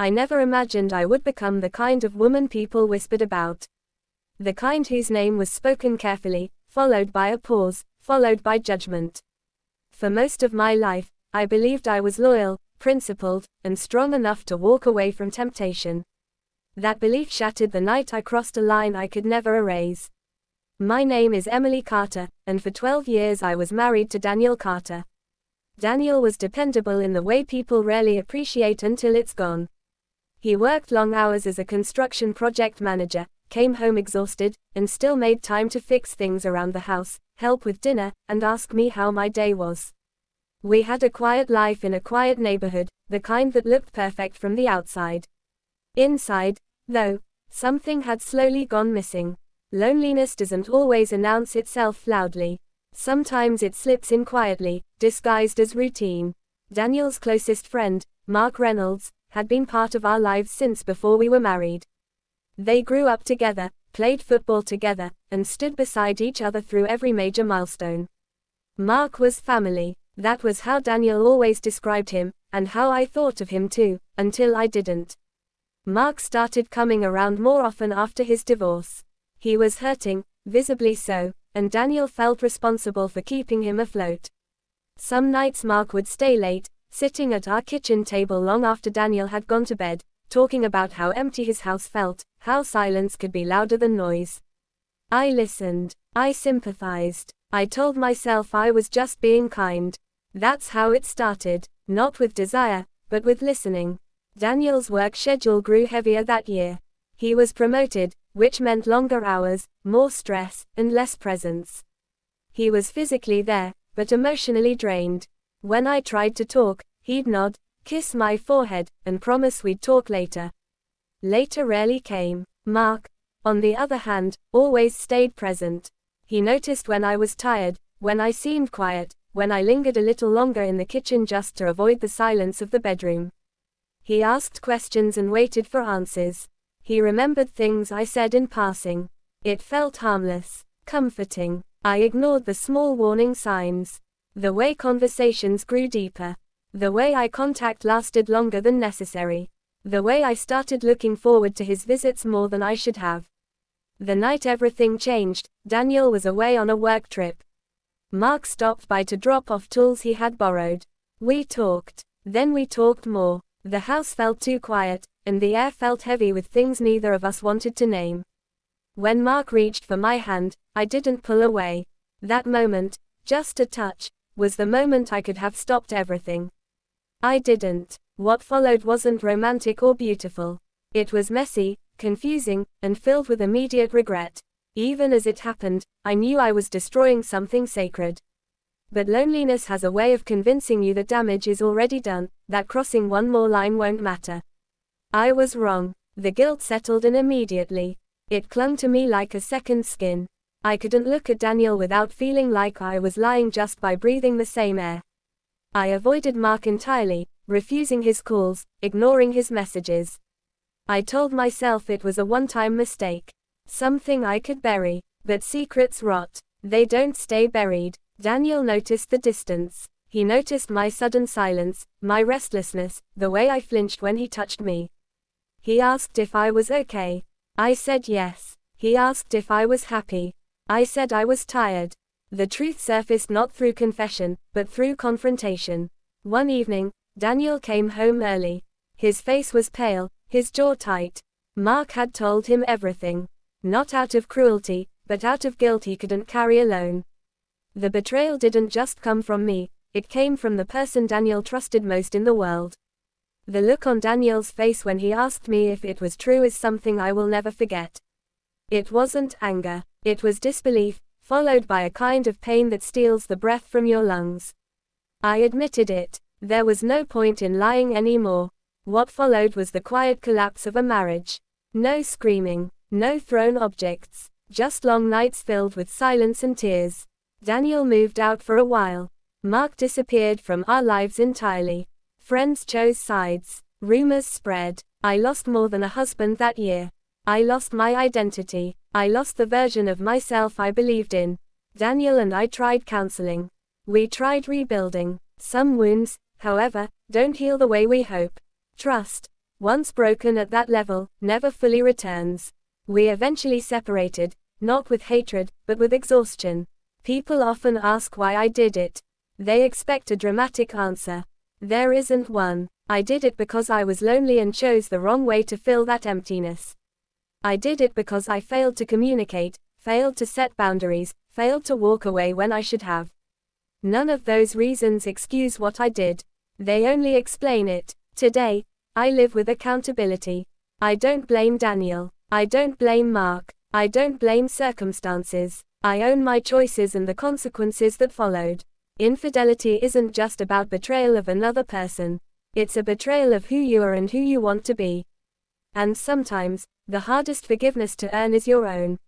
I never imagined I would become the kind of woman people whispered about. The kind whose name was spoken carefully, followed by a pause, followed by judgment. For most of my life, I believed I was loyal, principled, and strong enough to walk away from temptation. That belief shattered the night I crossed a line I could never erase. My name is Emily Carter, and for 12 years I was married to Daniel Carter. Daniel was dependable in the way people rarely appreciate until it's gone. He worked long hours as a construction project manager, came home exhausted, and still made time to fix things around the house, help with dinner, and ask me how my day was. We had a quiet life in a quiet neighborhood, the kind that looked perfect from the outside. Inside, though, something had slowly gone missing. Loneliness doesn't always announce itself loudly. Sometimes it slips in quietly, disguised as routine. Daniel's closest friend, Mark Reynolds, had been part of our lives since before we were married. They grew up together, played football together, and stood beside each other through every major milestone. Mark was family. That was how Daniel always described him, and how I thought of him too, until I didn't. Mark started coming around more often after his divorce. He was hurting, visibly so, and Daniel felt responsible for keeping him afloat. Some nights Mark would stay late, sitting at our kitchen table long after Daniel had gone to bed, talking about how empty his house felt, how silence could be louder than noise. I listened. I sympathized. I told myself I was just being kind. That's how it started, not with desire, but with listening. Daniel's work schedule grew heavier that year. He was promoted, which meant longer hours, more stress, and less presence. He was physically there, but emotionally drained. When I tried to talk, he'd nod, kiss my forehead, and promise we'd talk later. Later rarely came. Mark, on the other hand, always stayed present. He noticed when I was tired, when I seemed quiet, when I lingered a little longer in the kitchen just to avoid the silence of the bedroom. He asked questions and waited for answers. He remembered things I said in passing. It felt harmless, comforting. I ignored the small warning signs. The way conversations grew deeper. The way eye contact lasted longer than necessary. The way I started looking forward to his visits more than I should have. The night everything changed, Daniel was away on a work trip. Mark stopped by to drop off tools he had borrowed. We talked. Then we talked more. The house felt too quiet, and the air felt heavy with things neither of us wanted to name. When Mark reached for my hand, I didn't pull away. That moment, just a touch, was the moment I could have stopped everything. I didn't. What followed wasn't romantic or beautiful. It was messy, confusing, and filled with immediate regret. Even as it happened, I knew I was destroying something sacred. But loneliness has a way of convincing you that damage is already done, that crossing one more line won't matter. I was wrong. The guilt settled in immediately. It clung to me like a second skin. I couldn't look at Daniel without feeling like I was lying just by breathing the same air. I avoided Mark entirely, refusing his calls, ignoring his messages. I told myself it was a one-time mistake. Something I could bury. But secrets rot. They don't stay buried. Daniel noticed the distance. He noticed my sudden silence, my restlessness, the way I flinched when he touched me. He asked if I was okay. I said yes. He asked if I was happy. I said I was tired. The truth surfaced not through confession, but through confrontation. One evening, Daniel came home early. His face was pale, his jaw tight. Mark had told him everything. Not out of cruelty, but out of guilt he couldn't carry alone. The betrayal didn't just come from me, it came from the person Daniel trusted most in the world. The look on Daniel's face when he asked me if it was true is something I will never forget. It wasn't anger, it was disbelief, followed by a kind of pain that steals the breath from your lungs. I admitted it. There was no point in lying anymore. What followed was the quiet collapse of a marriage. No screaming. No thrown objects, just long nights filled with silence and tears. Daniel moved out for a while. Mark disappeared from our lives entirely. Friends chose sides. Rumors spread. I lost more than a husband that year. I lost my identity. I lost the version of myself I believed in. Daniel and I tried counseling. We tried rebuilding. Some wounds, however, don't heal the way we hope. Trust. once broken at that level, never fully returns. We eventually separated, not with hatred, but with exhaustion. People often ask why I did it. They expect a dramatic answer. There isn't one. I did it because I was lonely and chose the wrong way to fill that emptiness. I did it because I failed to communicate, failed to set boundaries, failed to walk away when I should have. None of those reasons excuse what I did. They only explain it. Today, I live with accountability. I don't blame Daniel. I don't blame Mark. I don't blame circumstances. I own my choices and the consequences that followed. Infidelity isn't just about betrayal of another person. It's a betrayal of who you are and who you want to be. And sometimes, the hardest forgiveness to earn is your own.